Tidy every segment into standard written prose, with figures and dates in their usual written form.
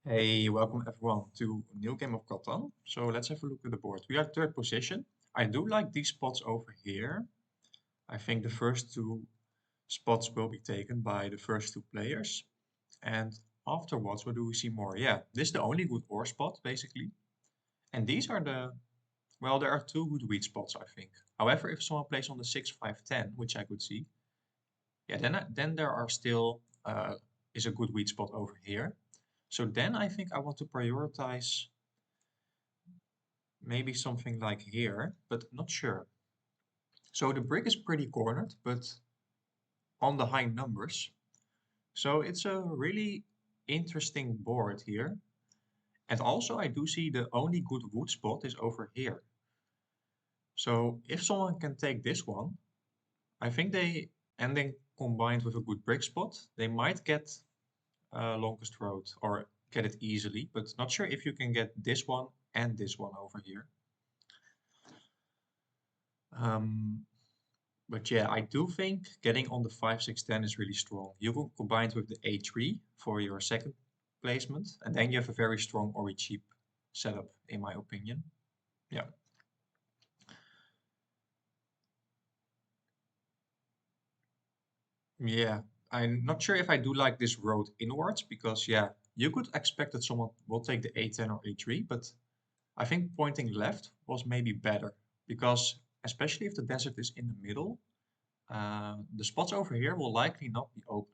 Hey, welcome everyone to a new game of Catan. So let's have a look at the board. We are third position. I do like these spots over here. I think the first two spots will be taken by the first two players. And afterwards, what do we see more? Yeah, this is the only good ore spot, basically. And these are well, there are two good wheat spots, I think. However, if someone plays on the 6, 5, 10, which I could see, yeah, then there are still is a good wheat spot over here. So then I think I want to prioritize maybe something like here, but not sure. So the brick is pretty cornered, but on the high numbers. So it's a really interesting board here. And also I do see the only good wood spot is over here. So if someone can take this one, I think and then combined with a good brick spot, they might get longest road or get it easily, but not sure if you can get this one and this one over here. Um, But yeah, I do think getting on the 5, 6, 10 is really strong. You can combine it with the A3 for your second placement, and then you have a very strong or cheap setup, in my opinion. Yeah. Yeah. I'm not sure if I do like this road inwards because, yeah, you could expect that someone will take the A10 or A3, but I think pointing left was maybe better because, especially if the desert is in the middle, the spots over here will likely not be open.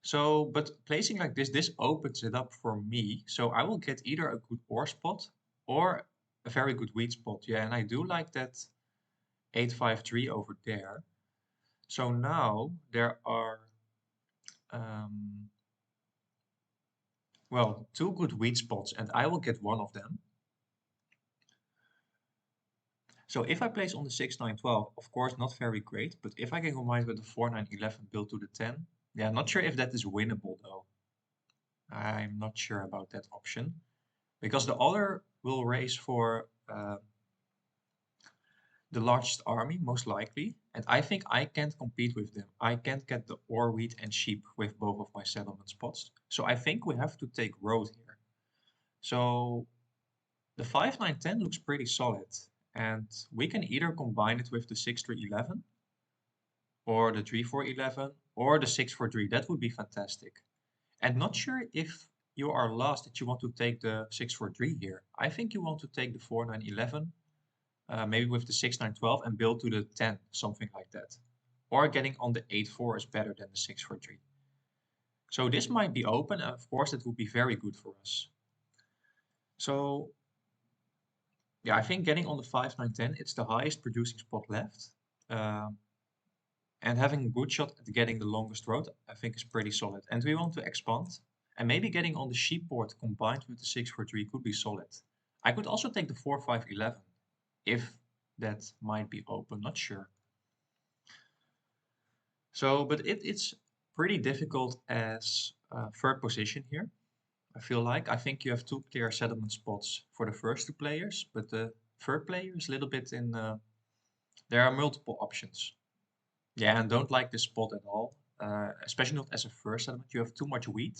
So, but placing like this opens it up for me. So I will get either a good ore spot or a very good wheat spot. Yeah, and I do like that 853 over there. So now there are, um, well, two good wheat spots, and I will get one of them. So if I place on the 6, 9, 12, of course, not very great. But if I can combine with the 4, 9, 11, build to the 10, yeah, not sure if that is winnable though. I'm not sure about that option. Because the other will race for the largest army, most likely, and I think I can't compete with them. I can't get the ore, wheat, and sheep with both of my settlement spots. So I think we have to take road here. So the 5, 9, 10 looks pretty solid, and we can either combine it with the 6, 3, 11, or the 3, 4, 11, or the 6, 4, 3. That would be fantastic. And not sure if you are last that you want to take the 6, 4, 3 here. I think you want to take the 4, 9, 11, maybe with the 6, 9, 12 and build to the 10, something like that. Or getting on the 8, 4 is better than the 6, 4, 3. So this might be open, and of course that would be very good for us. So yeah, I think getting on the 5, 9, 10, it's the highest producing spot left. Um, and having a good shot at getting the longest road, I think is pretty solid. And we want to expand. And maybe getting on the sheep board combined with the 6, 4, 3 could be solid. I could also take the 4, 5, 11 if that might be open, not sure. So, but it's pretty difficult as third position here. I feel like I think you have two clear settlement spots for the first two players, but the third player is a little bit in. There are multiple options. Yeah, and don't like this spot at all. Especially not as a first settlement. You have too much wheat,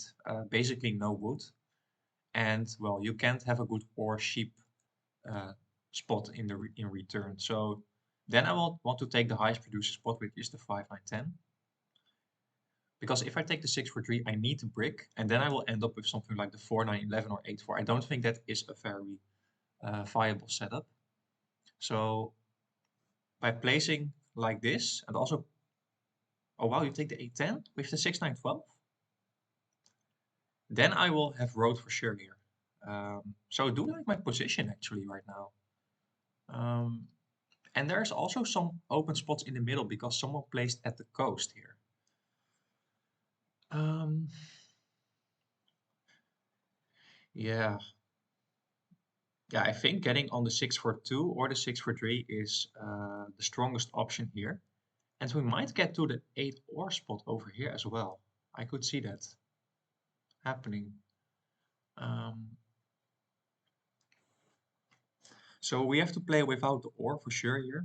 basically no wood, and well, you can't have a good or sheep uh, spot in in return. So then I will want to take the highest producer spot, which is the 5, 9, 10. Because if I take the 6 for 3, I need the brick, and then I will end up with something like the 4, 9, 11 or 8, 4. I don't think that is a very viable setup. So by placing like this, and also, oh wow, you take the 8, 10 with the 6, 9, 12? Then I will have road for sure here. So I do like my position actually right now. Um, and there's also some open spots in the middle because someone placed at the coast here. Um, yeah, Yeah, I think getting on the 642 or the 643 is the strongest option here. And we might get to the 8 ore spot over here as well. I could see that happening. Um, so we have to play without the ore for sure here.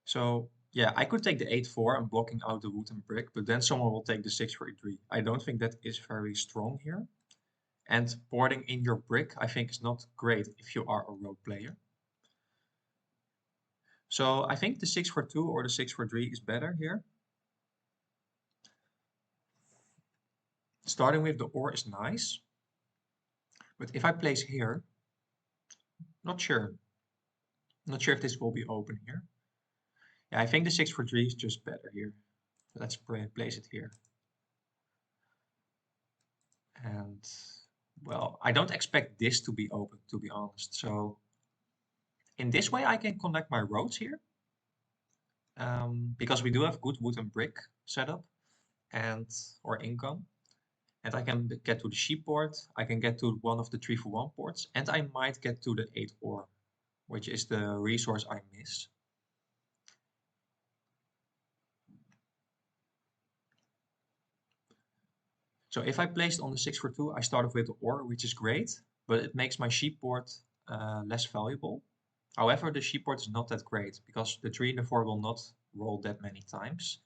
So Yeah, I could take the 8-4 and blocking out the wood and brick, but then someone will take the 6-3. I don't think that is very strong here. And boarding in your brick, I think, is not great if you are a rogue player. So I think the 6-4-2 or the 6-4-3 is better here. Starting with the ore is nice, but if I place here, not sure. Not sure if this will be open here. Yeah, I think the 6-4-3 is just better here. Let's place it here. And well, I don't expect this to be open, to be honest. So in this way, I can connect my roads here. Because we do have good wood and brick setup and or income. And I can get to the sheep port. I can get to one of the 3-for-1 ports. And I might get to the 8 ore, which is the resource I miss. So if I placed on the 6-for-2, I started with the ore, which is great, but it makes my sheep port less valuable. However, the sheep port is not that great because the 3 and the 4 will not roll that many times.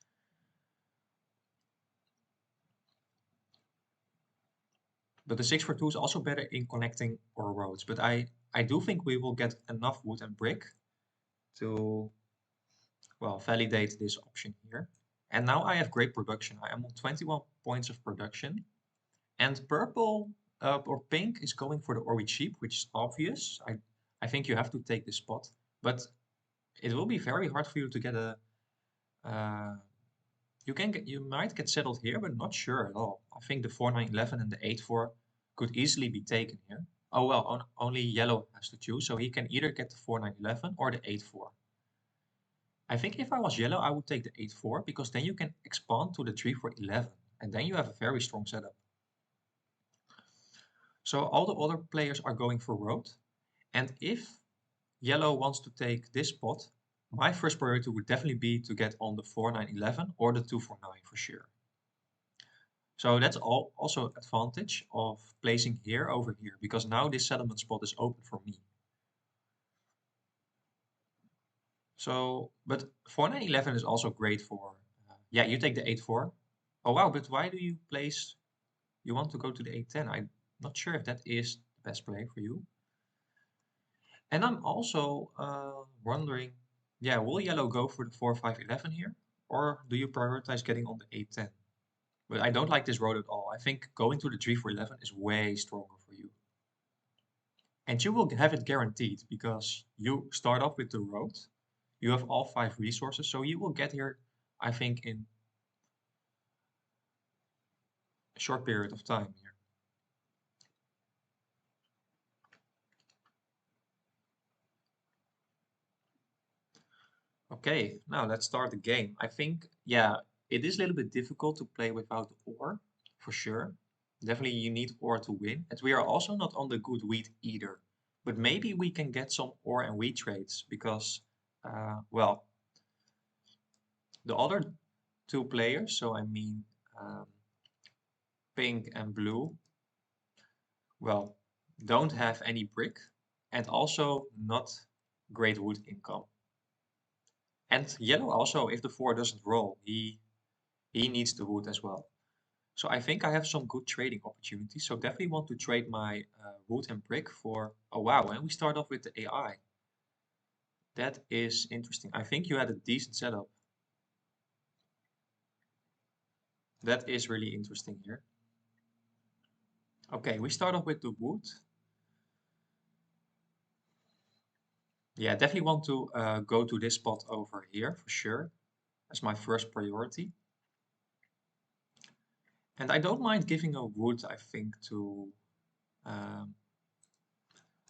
But the 6-for-2 is also better in connecting our roads. But I do think we will get enough wood and brick to, well, validate this option here. And now I have great production. I am on 21 points of production. And purple or pink is going for the Ori sheep, which is obvious. I think you have to take this spot. But it will be very hard for you to get a... you might get settled here, but not sure at all. I think the 4-9-11 and the 8-4 could easily be taken here. Oh well, only yellow has to choose, so he can either get the 4-9-11 or the 8-4. I think if I was yellow, I would take the 8-4 because then you can expand to the 3-4-11 and then you have a very strong setup. So all the other players are going for road, and if yellow wants to take this spot, my first priority would definitely be to get on the 4-9-11 or the 2-4-9 for sure. So that's also advantage of placing here over here, because now this settlement spot is open for me. So, but 4-9-11 is also great for, yeah, you take the 8-4. Oh wow, but why do you place, you want to go to the 8-10? I'm not sure if that is the best play for you. And I'm also wondering, yeah, will yellow go for the 4-5-11 here? Or do you prioritize getting on the 8-10? But I don't like this road at all. I think going to the 3-4-11 is way stronger for you. And you will have it guaranteed because you start off with the road. You have all 5 resources, so you will get here, I think, in a short period of time here. Okay, now let's start the game. I think, yeah, it is a little bit difficult to play without the ore, for sure. Definitely you need ore to win. And we are also not on the good wheat either. But maybe we can get some ore and wheat trades because, well, the other 2 players, so I mean pink and blue, well, don't have any brick and also not great wood income. And yellow also, if the 4 doesn't roll, he needs the wood as well. So I think I have some good trading opportunities. So definitely want to trade my wood and brick for, oh wow, and we start off with the AI. That is interesting. I think you had a decent setup. That is really interesting here. Okay, we start off with the wood. Yeah, definitely want to go to this spot over here for sure. That's my first priority. And I don't mind giving a wood, I think, to... Um,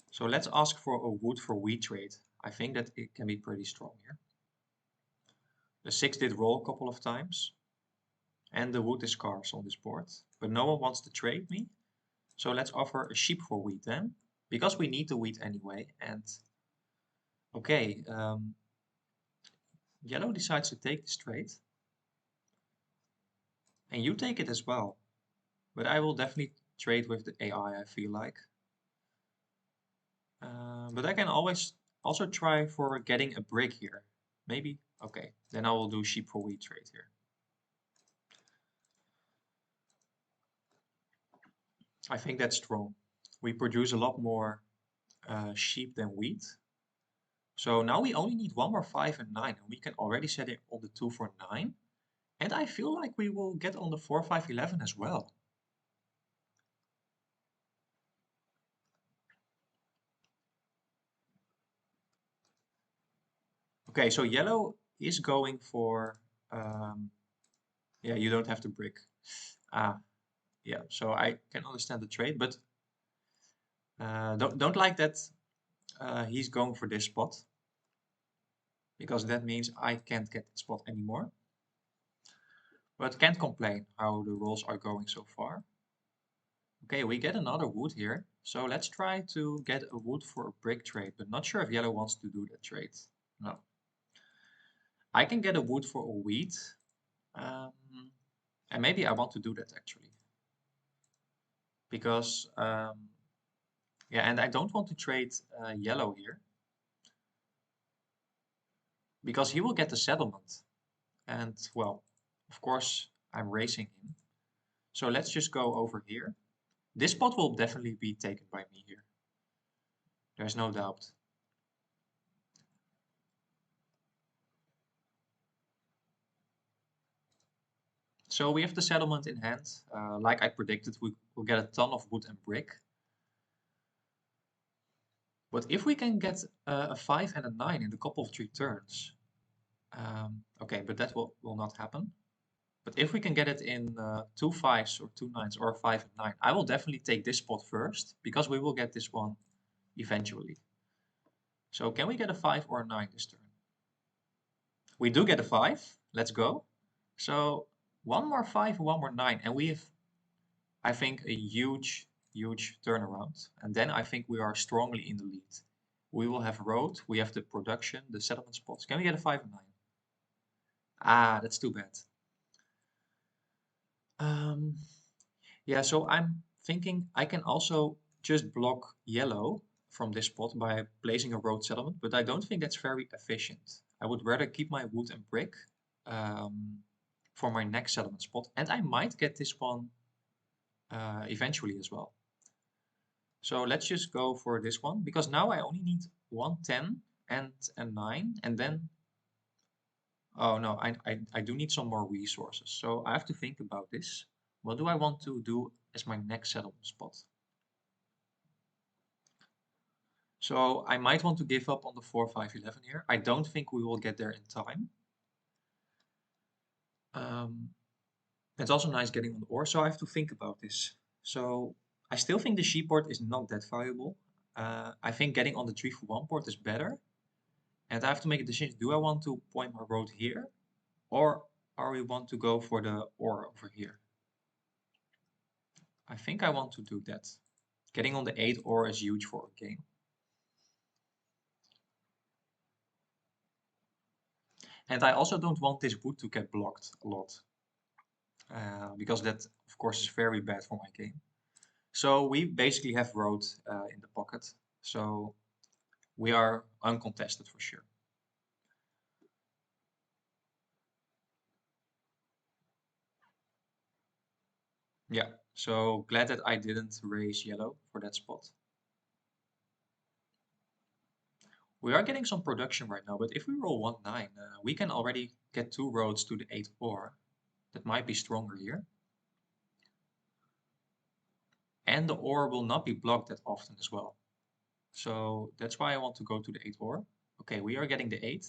so let's ask for a wood for wheat trade. I think that it can be pretty strong here. The 6 did roll a couple of times. And the wood is scarce on this board. But no one wants to trade me. So let's offer a sheep for wheat then. Because we need the wheat anyway. And okay, yellow decides to take this trade. And you take it as well. But I will definitely trade with the AI, I feel like. But I can always also try for getting a brick here. Maybe Okay, then I will do sheep for wheat trade here. I think that's strong. We produce a lot more sheep than wheat. So now we only need one more 5 and 9, and we can already set it on the 2 for 9. And I feel like we will get on the 4, 5, 11 as well. Okay, so yellow is going for, yeah, you don't have to brick. Ah, yeah, so I can understand the trade, but don't like that he's going for this spot, because that means I can't get the spot anymore. But can't complain how the rolls are going so far. Okay, we get another wood here. So let's try to get a wood for a brick trade, but not sure if yellow wants to do that trade. No. I can get a wood for a wheat. Um, and maybe I want to do that actually. Because, yeah, and I don't want to trade yellow here. Because he will get the settlement. And, well, of course, I'm racing him. So let's just go over here. This spot will definitely be taken by me here. There's no doubt. So we have the settlement in hand. Like I predicted, we will get a ton of wood and brick. But if we can get a 5 and a 9 in a couple of 3 turns, okay, but that will not happen. But if we can get it in 2 5s or 2 9s or 5 and 9, I will definitely take this spot first, because we will get this one eventually. So can we get a 5 or a 9 this turn? We do get a 5. Let's go. So one more 5 and one more 9, and we have, I think, a huge turnaround. And then I think we are strongly in the lead. We will have road, we have the production, the settlement spots. Can we get a 5 and 9? Ah, that's too bad. Um, yeah, so I'm thinking I can also just block yellow from this spot by placing a road settlement, but I don't think that's very efficient. I would rather keep my wood and brick for my next settlement spot, and I might get this one eventually as well. So let's just go for this one, because now I only need 110 and a 9, and then, oh no, I do need some more resources. So I have to think about this. What do I want to do as my next settlement spot? So I might want to give up on the 4, 5, 11 here. I don't think we will get there in time. It's also nice getting on the ore, so I have to think about this. So I still think the sheep port is not that valuable. I think getting on the 3 for 1 port is better. And I have to make a decision. Do I want to point my road here? Or are we want to go for the ore over here? I think I want to do that. Getting on the 8 ore is huge for a game. And I also don't want this wood to get blocked a lot. Because that, of course, is very bad for my game. So we basically have road in the pocket. So we are uncontested for sure. Yeah, so glad that I didn't raise yellow for that spot. We are getting some production right now, but if we roll 1-9, we can already get 2 roads to the 8 ore. That might be stronger here. And the ore will not be blocked that often as well. So that's why I want to go to the 8 ore. Okay, we are getting the 8.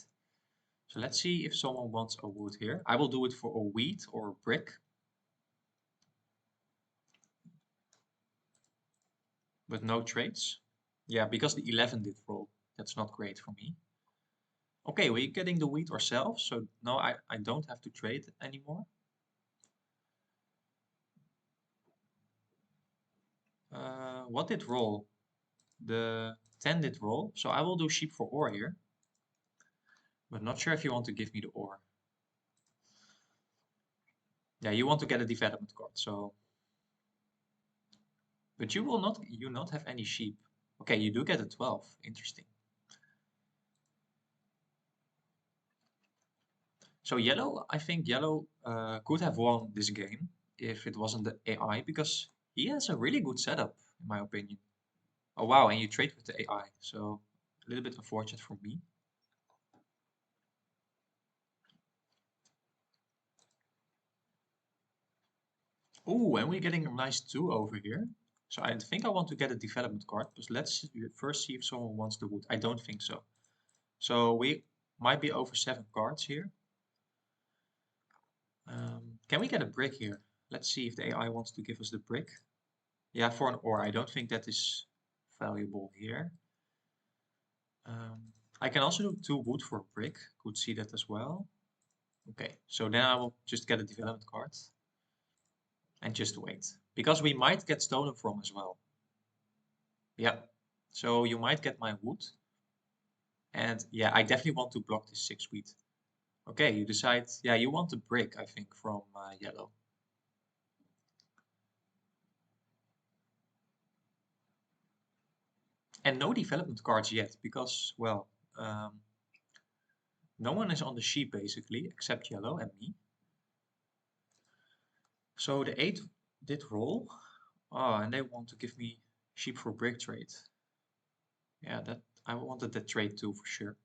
So let's see if someone wants a wood here. I will do it for a wheat or a brick. With no trades. Yeah, because the 11 did roll. That's not great for me. Okay, we're getting the wheat ourselves, so no, I don't have to trade anymore. What did roll? The 10 did roll, so I will do sheep for ore here. But not sure if you want to give me the ore. Yeah, you want to get a development card, so... But you will not have any sheep. Okay, you do get a 12. Interesting. So yellow, I think yellow could have won this game if it wasn't the AI because he has a really good setup, in my opinion. Oh wow, and you trade with the AI, so a little bit unfortunate for me. Oh, and we're getting a nice 2 over here. So I think I want to get a development card, but let's first see if someone wants the wood. I don't think so. So we might be over 7 cards here. Can we get a brick here? Let's see if the AI wants to give us the brick. Yeah, for an ore. I don't think that is valuable here. I can also do 2 wood for a brick. Could see that as well. Okay, so then I will just get a development card and just wait. Because we might get stolen from as well. Yeah, so you might get my wood. And yeah, I definitely want to block this 6 wheat. Okay, you decide, yeah, you want the brick, I think, from yellow. And no development cards yet, because, well, um, no one is on the sheep basically, except yellow and me. So the 8 did roll. Oh, and they want to give me sheep for brick trade. Yeah, that I wanted that trade too for sure.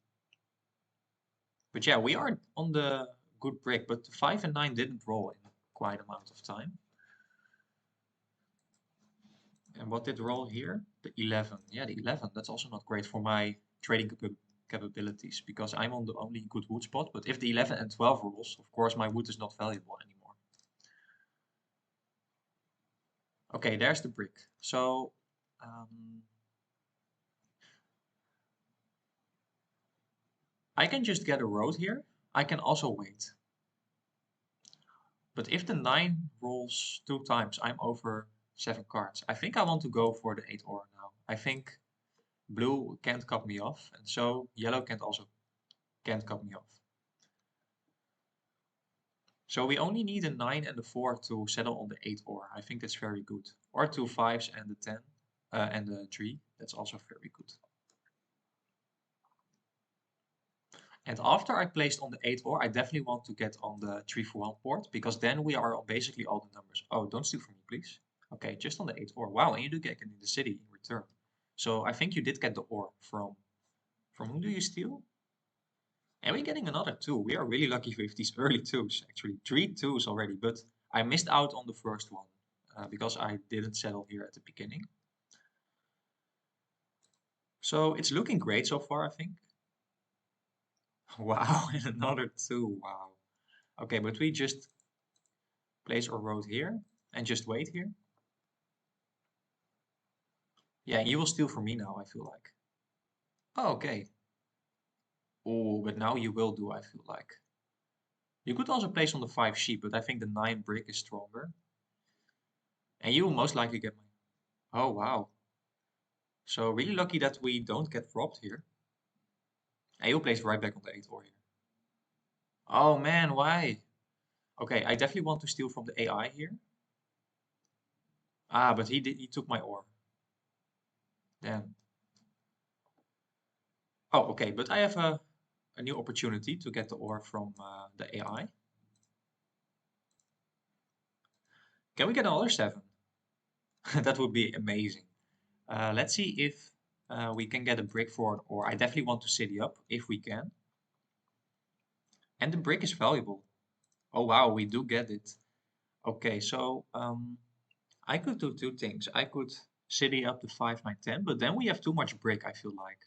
But yeah, we are on the good brick, but the 5 and 9 didn't roll in quite amount of time. And what did roll here? The 11. Yeah, the 11. That's also not great for my trading capabilities because I'm on the only good wood spot. But if the 11 and 12 rolls, of course, my wood is not valuable anymore. Okay, there's the brick. So, I can just get a road here. I can also wait. But if the 9 rolls 2 times, I'm over 7 cards. I think I want to go for the 8 ore now. I think blue can't cut me off, and so yellow can't cut me off. So we only need a 9 and a 4 to settle on the 8 ore. I think that's very good. Or 2 5s and the 10 and the 3. That's also very good. And after I placed on the 8 ore, I definitely want to get on the 3 for 1 port because then we are on basically all the numbers. Oh, don't steal from me, please. Okay, just on the 8 ore. Wow, and you do get it in the city in return. So I think you did get the ore from whom do you steal? And we're getting another 2. We are really lucky with these early 2s, actually. 3 2s already, but I missed out on the first one because I didn't settle here at the beginning. So it's looking great so far, I think. Wow, and another 2. Wow. Okay, but we just place our road here and just wait here. Yeah, you will steal from me now, I feel like. Oh, okay. Oh, but now you will do, I feel like. You could also place on the 5 sheep, but I think the 9 brick is stronger. And you will most likely get my... Oh, wow. So really lucky that we don't get robbed here. And you'll place right back on the 8 ore here. Oh man, why? Okay, I definitely want to steal from the AI here. Ah, but he took my ore. Damn. Oh, okay, but I have a new opportunity to get the ore from the AI. Can we get another 7? That would be amazing. Let's see if we can get a brick for an ore. I definitely want to city up if we can. And the brick is valuable. Oh wow, we do get it. Okay, so I could do 2 things. I could city up the 5, 9, 10, but then we have too much brick, I feel like.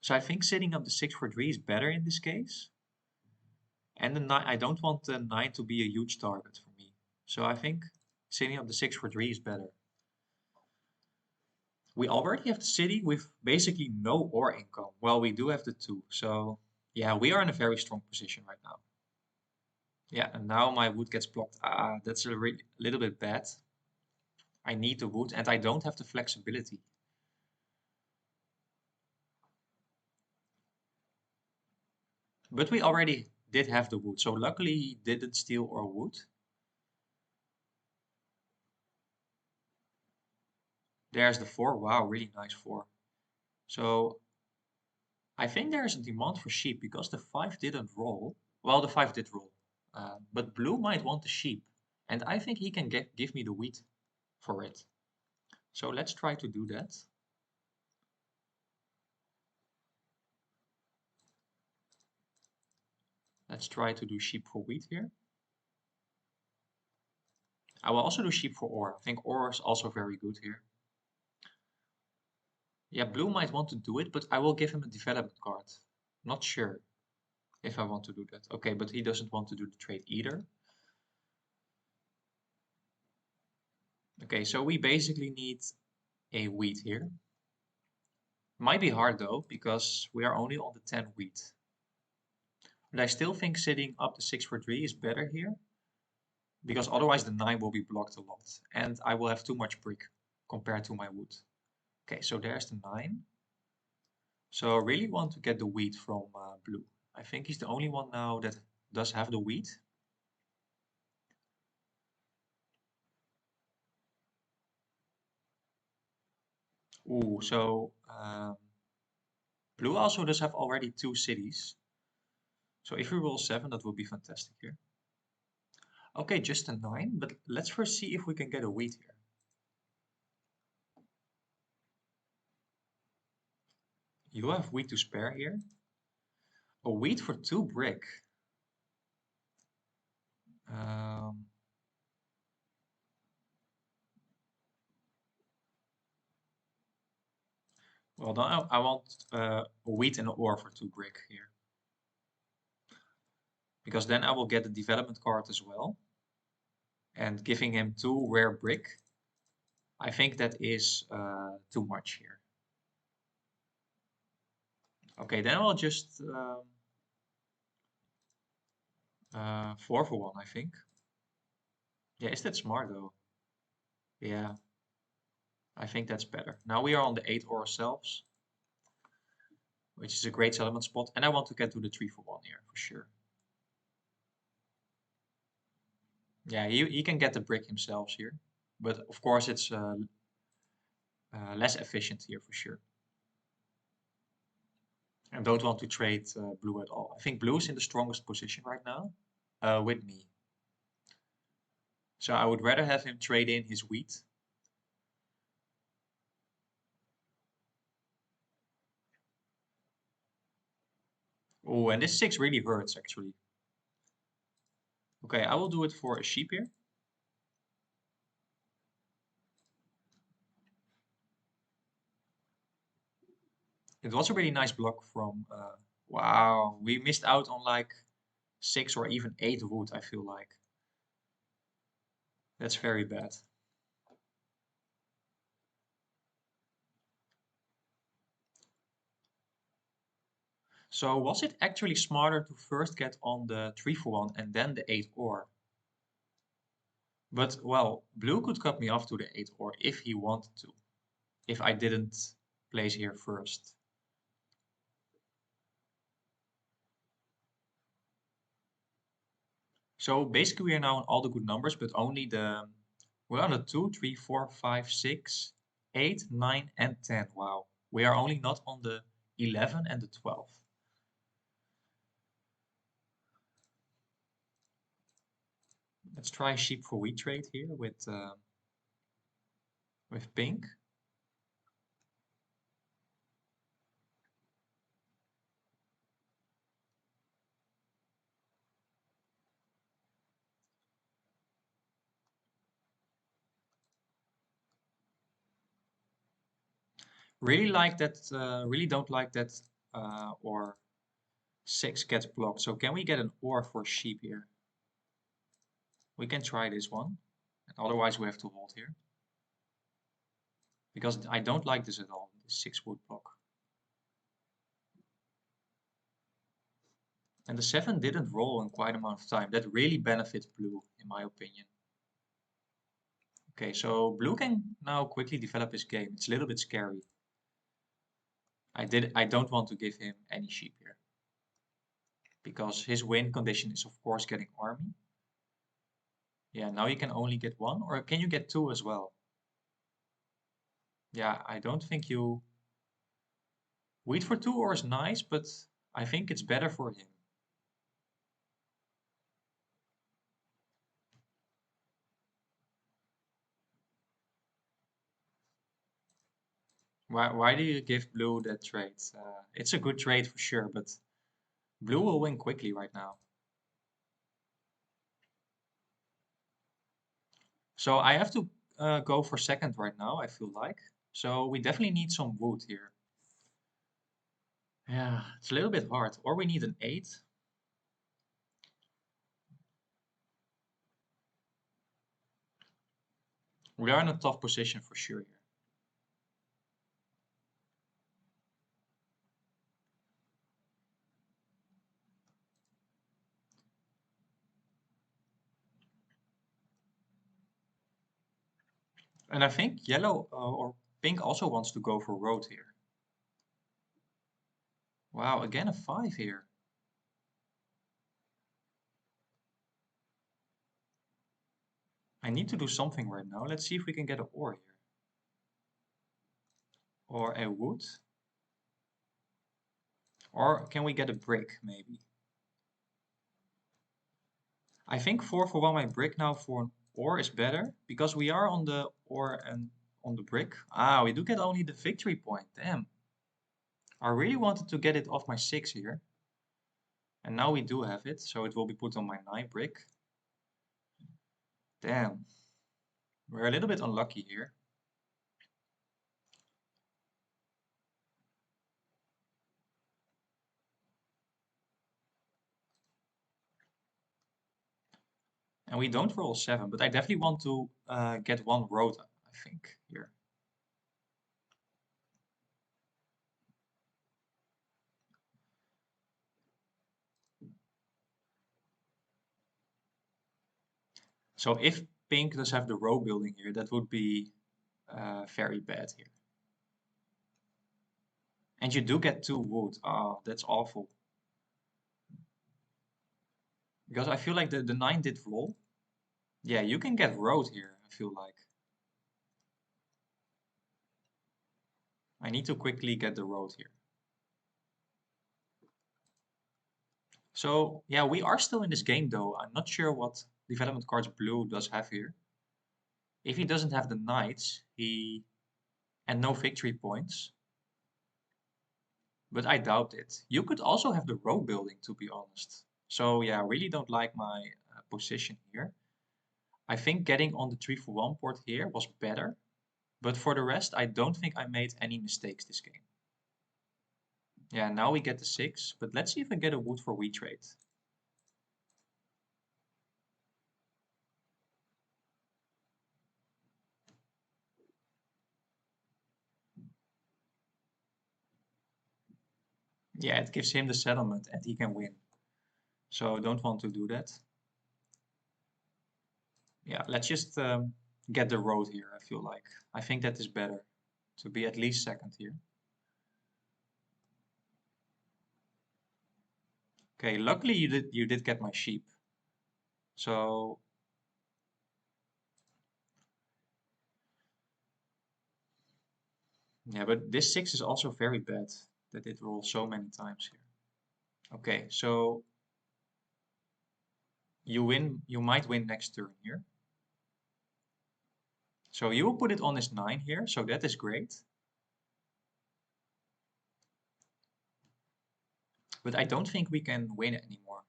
So I think setting up the 6 for 3 is better in this case. And the 9, I don't want the 9 to be a huge target for me. So I think setting up the 6 for 3 is better. We already have the city with basically no ore income. Well, we do have the 2. So yeah, we are in a very strong position right now. Yeah, and now my wood gets blocked. Ah, that's a little bit bad. I need the wood and I don't have the flexibility. But we already did have the wood, so luckily he didn't steal our wood. There's the 4. Wow, really nice 4. So I think there is a demand for sheep because the 5 didn't roll. Well, the 5 did roll. But blue might want the sheep. And I think he can give me the wheat for it. So let's try to do that. Let's try to do sheep for wheat here. I will also do sheep for ore. I think ore is also very good here. Yeah, blue might want to do it, but I will give him a development card. Not sure if I want to do that. Okay, but he doesn't want to do the trade either. Okay, so we basically need a wheat here. Might be hard though, because we are only on the 10 wheat. But I still think sitting up the 6 for 3 is better here, because otherwise the 9 will be blocked a lot, and I will have too much brick compared to my wood. Okay, so there's the 9. So I really want to get the wheat from blue. I think he's the only one now that does have the wheat. Ooh, so blue also does have already 2 cities. So if we roll 7, that would be fantastic here. Okay, just a 9, but let's first see if we can get a wheat here. You have wheat to spare here. A wheat for 2 brick. Um, well, then I want a wheat and an ore for 2 brick here. Because then I will get the development card as well. And giving him 2 rare brick, I think that is too much here. Okay, then I'll just 4 for 1, I think. Yeah, is that smart though? Yeah, I think that's better. Now we are on the 8 ourselves, which is a great settlement spot. And I want to get to the 3 for 1 here for sure. Yeah, he can get the brick himself here. But of course it's less efficient here for sure. And don't want to trade blue at all. I think blue is in the strongest position right now with me. So I would rather have him trade in his wheat. Oh, and this 6 really hurts actually. Okay, I will do it for a sheep here. It was a really nice block from... wow, we missed out on like 6 or even 8 wood, I feel like. That's very bad. So was it actually smarter to first get on the 3 for 1 and then the 8 ore? But, well, blue could cut me off to the 8 ore if he wanted to. If I didn't place here first. So basically we are now on all the good numbers, but only the... We're on the 2, 3, 4, 5, 6, 8, 9, and 10. Wow. We are only not on the 11 and the 12. Let's try sheep for wheat trade here with pink. Really like that, really don't like that or 6 gets blocked. So can we get an ore for sheep here? We can try this one. And otherwise we have to hold here. Because I don't like this at all, this 6 wood block. And the 7 didn't roll in quite amount of time. That really benefits blue, in my opinion. Okay, so blue can now quickly develop his game. It's a little bit scary. I don't want to give him any sheep here. Because his win condition is of course getting army. Yeah, now you can only get 1, or can you get 2 as well? Yeah, I don't think you Wheat for 2 ore is nice, but I think it's better for him. Why do you give blue that trade? It's a good trade for sure, but blue will win quickly right now. So I have to go for second right now, I feel like. So we definitely need some wood here. Yeah, it's a little bit hard. Or we need an 8. We are in a tough position for sure here. And I think yellow or pink also wants to go for road here. Wow, again a 5 here. I need to do something right now. Let's see if we can get an ore here. Or a wood. Or can we get a brick, maybe? I think 4 for 1 my brick now for an ore is better. Because we are on the ore and on the brick. Ah, we do get only the victory point. Damn. I really wanted to get it off my 6 here. And now we do have it. So it will be put on my 9 brick. Damn. We're a little bit unlucky here. And we don't roll 7, but I definitely want to get one road, I think, here. So if pink does have the row building here, that would be very bad here. And you do get 2 wood. Oh, that's awful. Because I feel like the 9 did roll. Yeah, you can get road here, I feel like. I need to quickly get the road here. So, yeah, we are still in this game though. I'm not sure what development cards blue does have here. If he doesn't have the knights, and no victory points, but I doubt it. You could also have the row building, to be honest. So yeah, I really don't like my position here. I think getting on the 3 for 1 port here was better, but for the rest, I don't think I made any mistakes this game. Yeah, now we get the 6, but let's see if I get a wood for wheat trade. Yeah, it gives him the settlement and he can win. So don't want to do that. Yeah, let's just get the road here, I feel like. I think that is better, to be at least second here. Okay, luckily you did get my sheep. So yeah, but this 6 is also very bad that it rolls so many times here. Okay, so you might win next turn here. So you will put it on his 9 here, so that is great. But I don't think we can win anymore.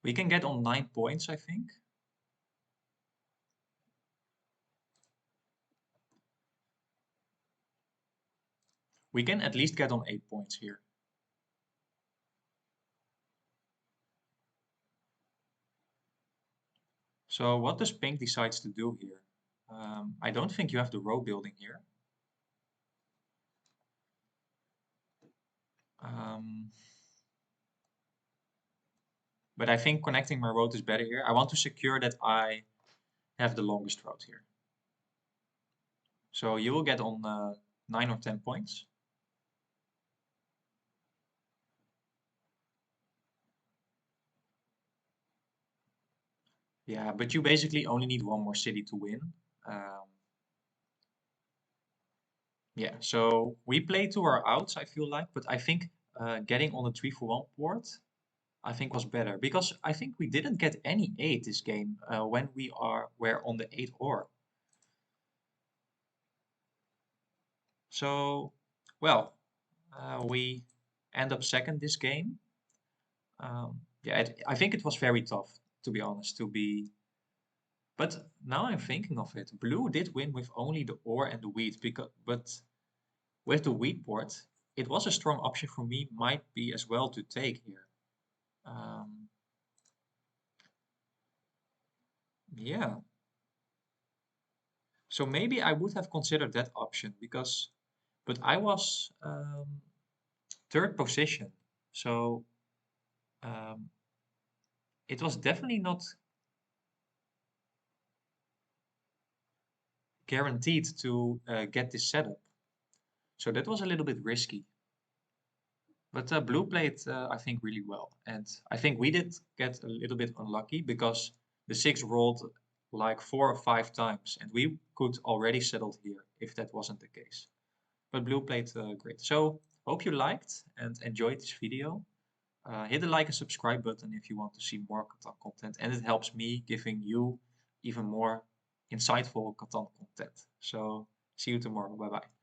We can get on 9 points, I think. We can at least get on 8 points here. So what does pink decides to do here? I don't think you have the row building here. But I think connecting my road is better here. I want to secure that I have the longest road here. So you will get on 9 or 10 points. Yeah, but you basically only need one more city to win. Um, Yeah, so we played to our outs, I feel like, but I think getting on the 3 for 1 board, I think was better because I think we didn't get any 8 this game when were on the 8 or. So, well, we end up second this game. Yeah, I think it was very tough, to be honest, to be. But now I'm thinking of it, blue did win with only the ore and the wheat, but with the wheat board, it was a strong option for me, might be as well to take here. Um, yeah, so maybe I would have considered that option because, but I was third position, so um, it was definitely not guaranteed to get this setup. So that was a little bit risky. But blue played, I think, really well. And I think we did get a little bit unlucky because the six rolled like 4 or 5 times, and we could already settled here if that wasn't the case. But blue played great. So hope you liked and enjoyed this video. Hit the like and subscribe button if you want to see more Catan content, and it helps me giving you even more insightful Catan content. So see you tomorrow. Bye bye.